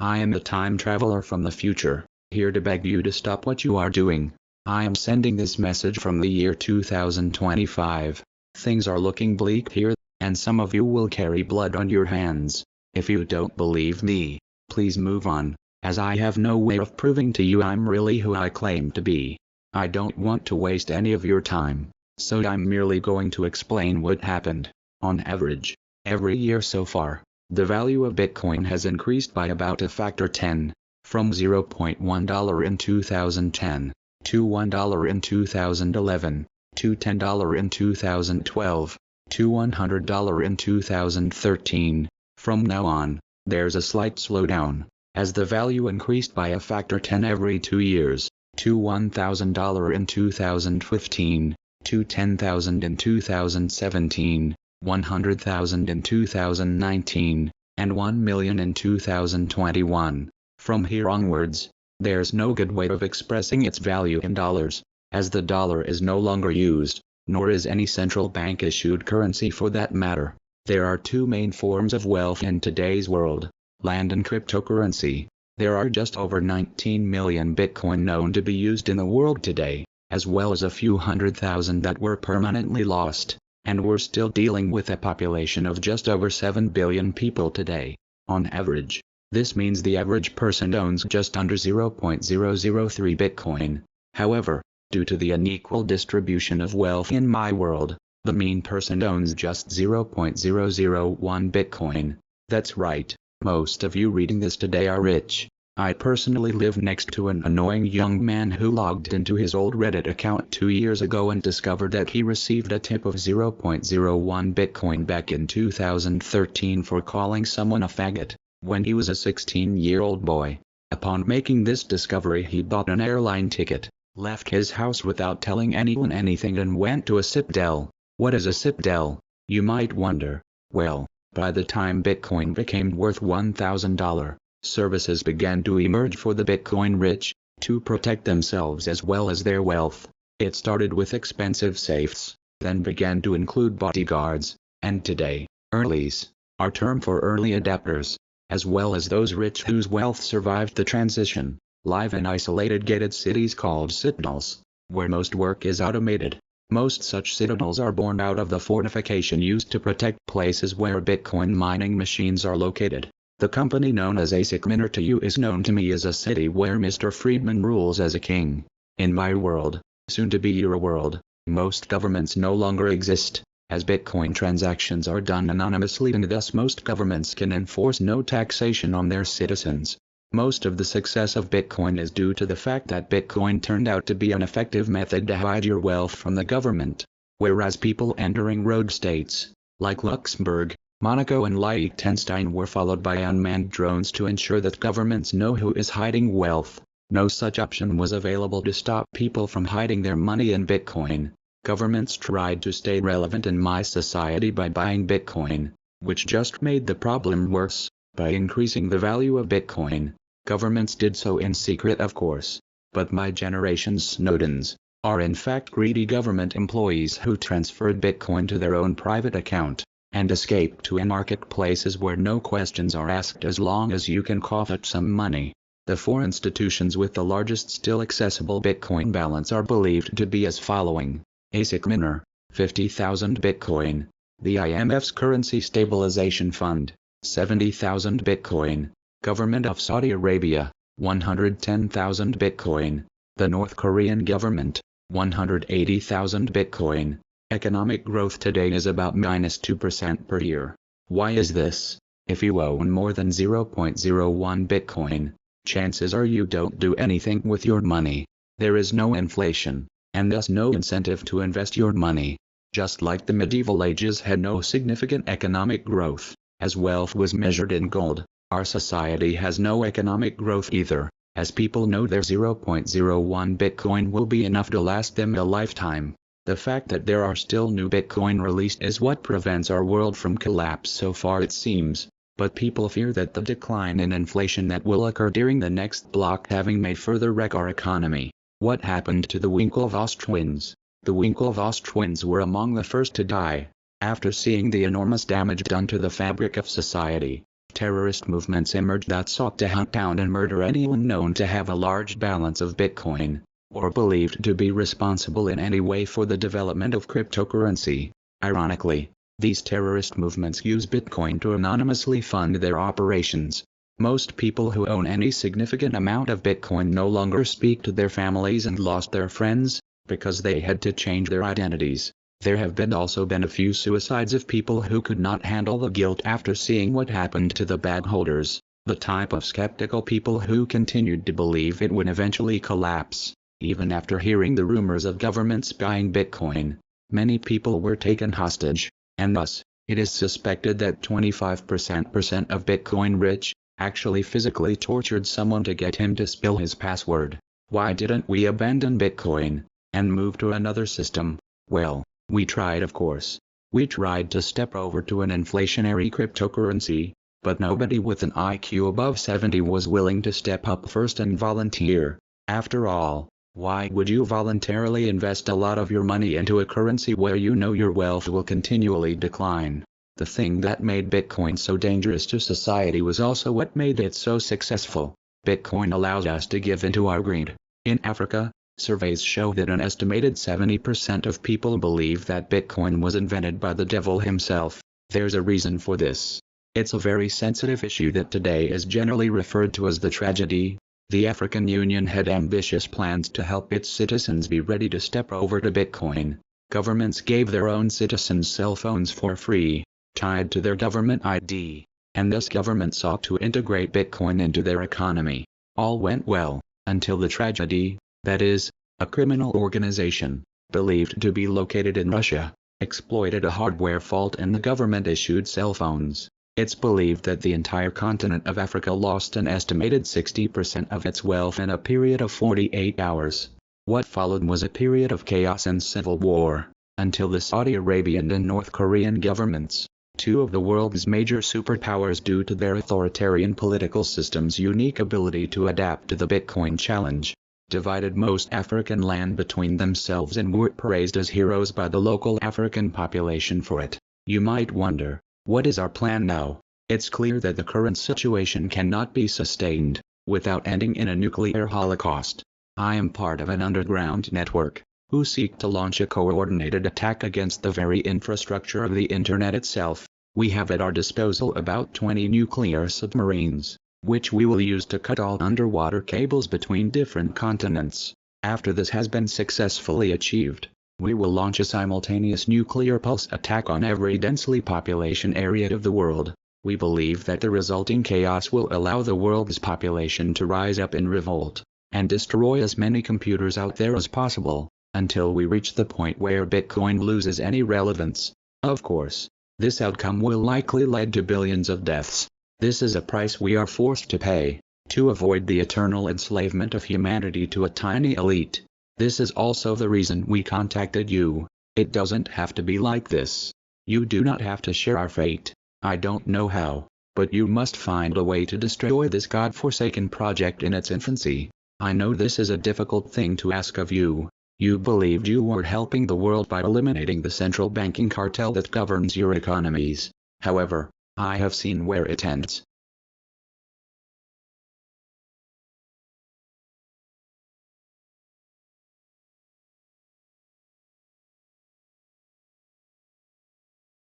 I am a time traveler from the future, here to beg you to stop what you are doing. I am sending this message from the year 2025. Things are looking bleak here, and some of you will carry blood on your hands. If you don't believe me, please move on, as I have no way of proving to you I'm really who I claim to be. I don't want to waste any of your time, so I'm merely going to explain what happened. On average, every year so far, the value of Bitcoin has increased by about a factor 10, from $0.1 in 2010, to $1 in 2011, to $10 in 2012, to $100 in 2013. From now on, there's a slight slowdown, as the value increased by a factor 10 every 2 years, to $1,000 in 2015, to $10,000 in 2017, $100,000 in 2019, and $1 million in 2021. From here onwards, there's no good way of expressing its value in dollars, as the dollar is no longer used, nor is any central bank issued currency for that matter. There are two main forms of wealth in today's world: land and cryptocurrency. There are just over 19 million Bitcoin known to be used in the world today, as well as a few 100,000 that were permanently lost, and we're still dealing with a population of just over 7 billion people today. On average, this means the average person owns just under 0.003 Bitcoin. However, due to the unequal distribution of wealth in my world, the mean person owns just 0.001 Bitcoin. That's right, most of you reading this today are rich. I personally live next to an annoying young man who logged into his old Reddit account 2 years ago and discovered that he received a tip of 0.01 Bitcoin back in 2013 for calling someone a faggot, when he was a 16-year-old boy. Upon making this discovery, he bought an airline ticket, left his house without telling anyone anything, and went to a Citadel. What is a Citadel, you might wonder? Well, by the time Bitcoin became worth $1,000, services began to emerge for the Bitcoin rich, to protect themselves as well as their wealth. It started with expensive safes, then began to include bodyguards, and today, earlies, are term for early adapters, as well as those rich whose wealth survived the transition, live in isolated gated cities called citadels, where most work is automated. Most such citadels are born out of the fortification used to protect places where Bitcoin mining machines are located. The company known as ASIC Miner to you is known to me as a city where Mr. Friedman rules as a king. In my world, soon to be your world, most governments no longer exist, as Bitcoin transactions are done anonymously, and thus most governments can enforce no taxation on their citizens. Most of the success of Bitcoin is due to the fact that Bitcoin turned out to be an effective method to hide your wealth from the government, whereas people entering rogue states, like Luxembourg, Monaco and Liechtenstein, were followed by unmanned drones to ensure that governments know who is hiding wealth. No such option was available to stop people from hiding their money in Bitcoin. Governments tried to stay relevant in my society by buying Bitcoin, which just made the problem worse. By increasing the value of Bitcoin, governments did so in secret, of course. But my generation's Snowdens are in fact greedy government employees who transferred Bitcoin to their own private account, and escaped to marketplaces where no questions are asked as long as you can cough up some money. The four institutions with the largest still accessible Bitcoin balance are believed to be as following: ASIC Miner, 50,000 Bitcoin; the IMF's Currency Stabilization Fund, 70,000 Bitcoin; Government of Saudi Arabia, 110,000 Bitcoin; the North Korean government, 180,000 Bitcoin. Economic growth today is about -2% per year. Why is this? If you own more than 0.01 Bitcoin, chances are you don't do anything with your money. There is no inflation, and thus no incentive to invest your money. Just like the medieval ages had no significant economic growth, as wealth was measured in gold, our society has no economic growth either, as people know their 0.01 Bitcoin will be enough to last them a lifetime. The fact that there are still new Bitcoin released is what prevents our world from collapse so far, it seems. But people fear that the decline in inflation that will occur during the next block halving may further wreck our economy. What happened to the Winklevoss twins? The Winklevoss twins were among the first to die. After seeing the enormous damage done to the fabric of society, terrorist movements emerged that sought to hunt down and murder anyone known to have a large balance of Bitcoin, or believed to be responsible in any way for the development of cryptocurrency. Ironically, these terrorist movements use Bitcoin to anonymously fund their operations. Most people who own any significant amount of Bitcoin no longer speak to their families and lost their friends, because they had to change their identities. There have also been a few suicides of people who could not handle the guilt after seeing what happened to the bag holders, the type of skeptical people who continued to believe it would eventually collapse, even after hearing the rumors of governments buying Bitcoin. Many people were taken hostage, and thus, it is suspected that 25% of Bitcoin rich actually physically tortured someone to get him to spill his password. Why didn't we abandon Bitcoin and move to another system? Well, we tried, of course. We tried to step over to an inflationary cryptocurrency, but nobody with an IQ above 70 was willing to step up first and volunteer. After all, why would you voluntarily invest a lot of your money into a currency where you know your wealth will continually decline? The thing that made Bitcoin so dangerous to society was also what made it so successful. Bitcoin allows us to give into our greed. In Africa, surveys show that an estimated 70% of people believe that Bitcoin was invented by the devil himself. There's a reason for this. It's a very sensitive issue that today is generally referred to as the tragedy. The African Union had ambitious plans to help its citizens be ready to step over to Bitcoin. Governments gave their own citizens cell phones for free, tied to their government ID, and this government sought to integrate Bitcoin into their economy. All went well, until the tragedy. That is, a criminal organization, believed to be located in Russia, exploited a hardware fault in the government-issued cell phones. It's believed that the entire continent of Africa lost an estimated 60% of its wealth in a period of 48 hours. What followed was a period of chaos and civil war, until the Saudi Arabian and North Korean governments, two of the world's major superpowers due to their authoritarian political system's unique ability to adapt to the Bitcoin challenge, divided most African land between themselves and were praised as heroes by the local African population for it. You might wonder, what is our plan now? It's clear that the current situation cannot be sustained without ending in a nuclear holocaust. I am part of an underground network who seek to launch a coordinated attack against the very infrastructure of the internet itself. We have at our disposal about 20 nuclear submarines, which we will use to cut all underwater cables between different continents. After this has been successfully achieved, we will launch a simultaneous nuclear pulse attack on every densely population area of the world. We believe that the resulting chaos will allow the world's population to rise up in revolt, and destroy as many computers out there as possible, until we reach the point where Bitcoin loses any relevance. Of course, this outcome will likely lead to billions of deaths. This is a price we are forced to pay, to avoid the eternal enslavement of humanity to a tiny elite. This is also the reason we contacted you. It doesn't have to be like this. You do not have to share our fate. I don't know how, but you must find a way to destroy this God-forsaken project in its infancy. I know this is a difficult thing to ask of you. You believed you were helping the world by eliminating the central banking cartel that governs your economies. However, I have seen where it ends.